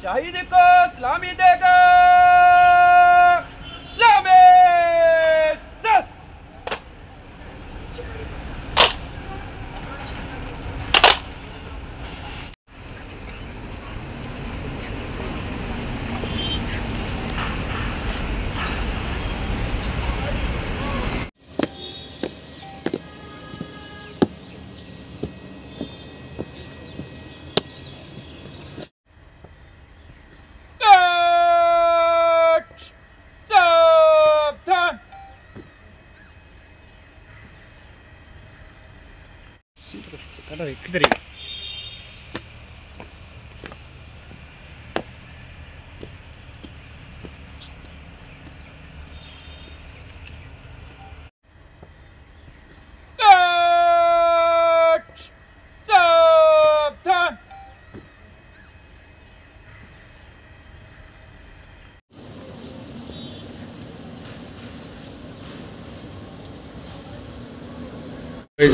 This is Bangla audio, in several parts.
शहीद को सलामी देगा सलामी सस किधर ही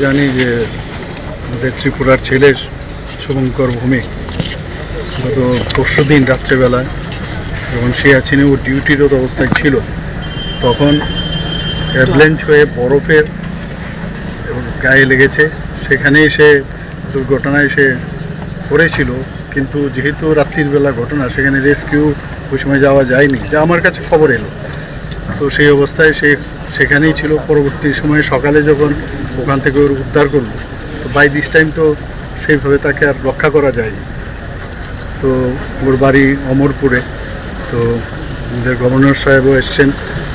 জানি যে আমাদের ত্রিপুরার ছেলে শুভঙ্কর ভৌমিক গত পরশুদিন রাত্রেবেলায় যখন সিয়াচিনে ও ডিউটিরত অবস্থায় ছিল তখন অ্যাভলাঞ্চ হয়ে বরফের গায়ে লেগেছে। সেখানেই সে দুর্ঘটনায় সে পড়েছিল, কিন্তু যেহেতু রাত্রির বেলা ঘটনা সেখানে রেস্কিউ ওই সময় যাওয়া যায়নি, যা আমার কাছে খবর এলো। তো সেই অবস্থায় সে সেখানেই ছিল। পরবর্তী সময়ে সকালে যখন ওখান থেকে ওর উদ্ধার করলো, তো বাই দিস টাইম তো সেইভাবে তাকে আর রক্ষা করা যায়নি। তো ওর বাড়ি অমরপুরে। তো আমাদের গভর্নর সাহেবও এসছেন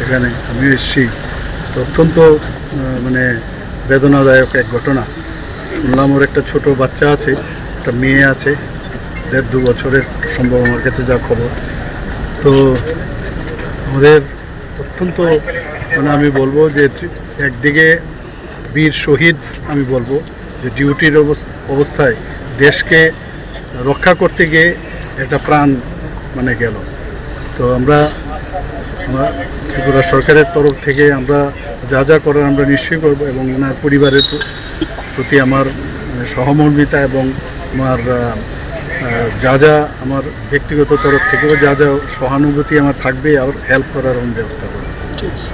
এখানে, আমিও এসেছি। তো অত্যন্ত মানে বেদনাদায়ক এক ঘটনা। শুনলাম ওর একটা ছোট বাচ্চা আছে, একটা মেয়ে আছে 1.5-2 বছরের সম্ভব, আমার কাছে যা খবর। তো আমাদের অত্যন্ত মানে আমি বলবো যে একদিকে বীর শহীদ, আমি বলবো যে ডিউটির অবস্থায় দেশকে রক্ষা করতে গিয়ে একটা প্রাণ মানে গেল। তো আমরা ত্রিপুরা সরকারের তরফ থেকে আমরা যা যা করার আমরা নিশ্চয়ই করবো, এবং ওনার পরিবারের প্রতি আমার সহমর্মিতা এবং আমার যা যা আমার ব্যক্তিগত তরফ থেকেও যা যা সহানুভূতি আমার থাকবে, আর হেল্প করার ব্যবস্থা করবো। ঠিক আছে।